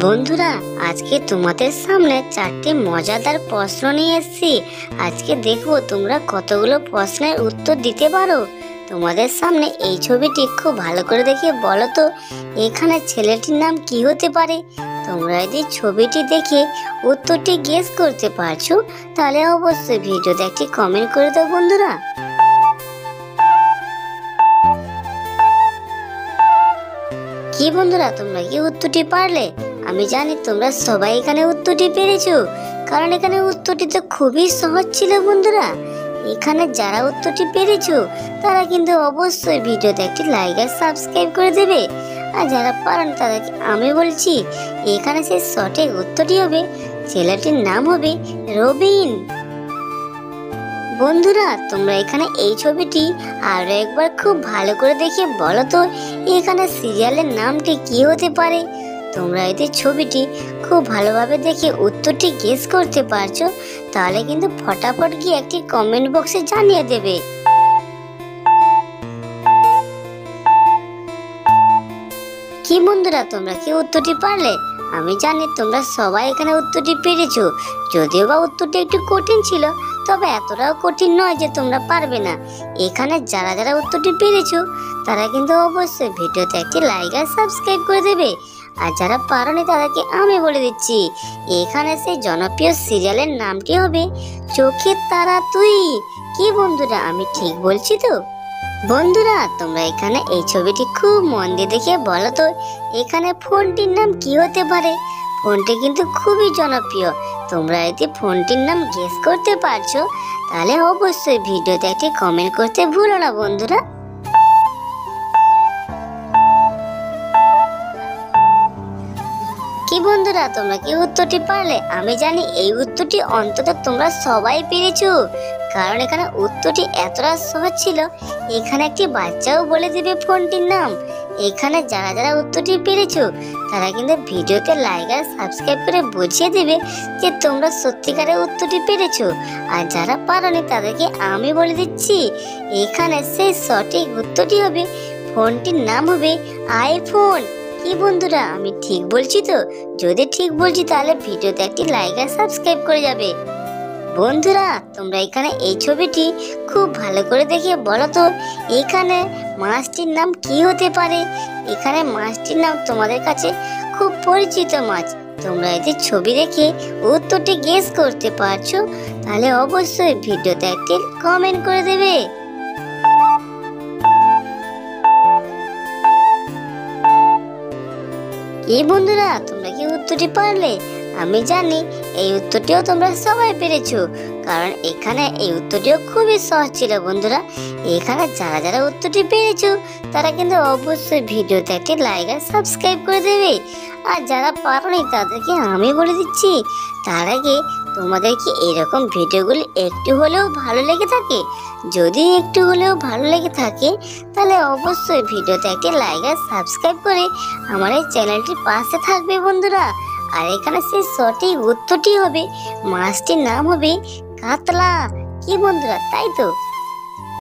বন্ধুরা, আজকে তোমাদের সামনে 4টি মজাদার প্রশ্ন নিয়ে এসেছি। আজকে দেখবো তোমরা কতগুলো প্রশ্নের উত্তর দিতে পারো। তোমাদের সামনে এই ছবিটি খুব ভালো করে দেখে বলো তো এখানে ছেলেটির নাম কি হতে পারে। তোমরা যদি ছবিটি দেখে উত্তরটি গেস করতে পারছো তাহলে অবশ্যই ভিডিওতে একটি কমেন্ট করে দাও বন্ধুরা। কি বন্ধুরা, তোমরা কি উত্তরটি পারলে? আমি জানি তোমরা সবাই এখানে উত্তরটি পেরেছো, কারণ এখানে উত্তরটি তো খুবই সহজ ছিল বন্ধুরা। এখানে যারা উত্তরটি পেরেছো তারা কিন্তু অবশ্যই ভিডিওতে একটি লাইক আর সাবস্ক্রাইব করে দেবে। আর যারা পারেন তাদেরকে আমি বলছি এখানে সেই সঠিক উত্তরটি হবে, ছেলেটির নাম হবে রবিন। বন্ধুরা, তোমরা এখানে এই ছবিটি আরো একবার খুব ভালো করে দেখে বলো তো এখানে সিরিয়ালের নামটি কি হতে পারে। তোমরা যদি ছবিটি খুব ভালোভাবে দেখে উত্তরটি গেস করতে পারছো তাহলে কিন্তু ফটাফট গিয়ে একটি কমেন্ট বক্সে জানিয়ে দেবে। কি বন্ধুরা, তোমরা কি উত্তরটি পারলে? আমি জানি তোমরা সবাই এখানে উত্তরটি পেরেছো, যদিও বা উত্তরটি একটু কঠিন ছিল, তবে এতটাও কঠিন নয় যে তোমরা পারবে না। এখানে যারা যারা উত্তরটি পেরেছো তারা কিন্তু অবশ্যই ভিডিওতে একটি লাইক আর সাবস্ক্রাইব করে দেবে। আর যারা পারোনি তাদেরকে আমি বলে দিচ্ছি এখানে সেই জনপ্রিয় সিরিয়ালের নামটি হবে চোখের তারা তুই। কি বন্ধুরা, আমি ঠিক বলছি তো? বন্ধুরা, তোমরা এখানে এই ছবিটি খুব মন দিয়ে দেখে বলো তো এখানে ফোনটির নাম কি হতে পারে। ফোনটি কিন্তু খুবই জনপ্রিয়। তোমরা যদি ফোনটির নাম গেস করতে পারছো তাহলে অবশ্যই ভিডিওতে একটি কমেন্ট করতে ভুলো না বন্ধুরা। কি বন্ধুরা, তোমরা কি উত্তরটি পারলে? আমি জানি এই উত্তরটি অন্তত তোমরা সবাই পেরেছো, কারণ এখানে উত্তরটি এতটা সহজ ছিল এখানে একটি বাচ্চাও বলে দিবে ফোনটির নাম। এখানে যারা যারা উত্তরটি পেরেছো তারা কিন্তু ভিডিওতে লাইক আর সাবস্ক্রাইব করে বুঝিয়ে দিবে যে তোমরা সত্যিকারের উত্তরটি পেরেছো। আর যারা পারোনি তাদেরকে আমি বলে দিচ্ছি এখানে সেই সঠিক উত্তরটি হবে, ফোনটির নাম হবে আইফোন। কি বন্ধুরা, আমি ঠিক বলছি তো? যদি ঠিক বলছি তাহলে ভিডিওতে একটি লাইক আর সাবস্ক্রাইব করে যাবে। বন্ধুরা, তোমরা এখানে এই ছবিটি খুব ভালো করে দেখে বলো তো এখানে মাছটির নাম কি হতে পারে। এখানে মাছটির নাম তোমাদের কাছে খুব পরিচিত মাছ। তোমরা যদি ছবি দেখে উত্তরটি গেস করতে পারছো তাহলে অবশ্যই ভিডিওতে একটি কমেন্ট করে দেবে। কি বন্ধুরা, তোমরা কি উত্তরটি পারলে? আমি জানি এই উত্তরটিও তোমরা সবাই পেরেছো, কারণ এখানে এই উত্তরটিও খুবই সহজ ছিল বন্ধুরা। এখানে যারা যারা উত্তরটি পেরেছো তারা কিন্তু অবশ্যই ভিডিওতে একটি লাইক আর সাবস্ক্রাইব করে দেবে। আর যারা পারোনি তাদেরকে আমি বলে দিচ্ছি তার আগে তোমাদের কি এরকম ভিডিওগুলি একটু হলেও ভালো লেগে থাকে? যদি একটু হলেও ভালো লেগে থাকে তাহলে অবশ্যই ভিডিওতে একটি লাইক আর সাবস্ক্রাইব করে আমার এই চ্যানেলটির পাশে থাকবে বন্ধুরা। আর এখানে সেই সঠিক উত্তরটি হবে মাছটির নাম হবে কাতলা। কি বন্ধুরা, তাই তো?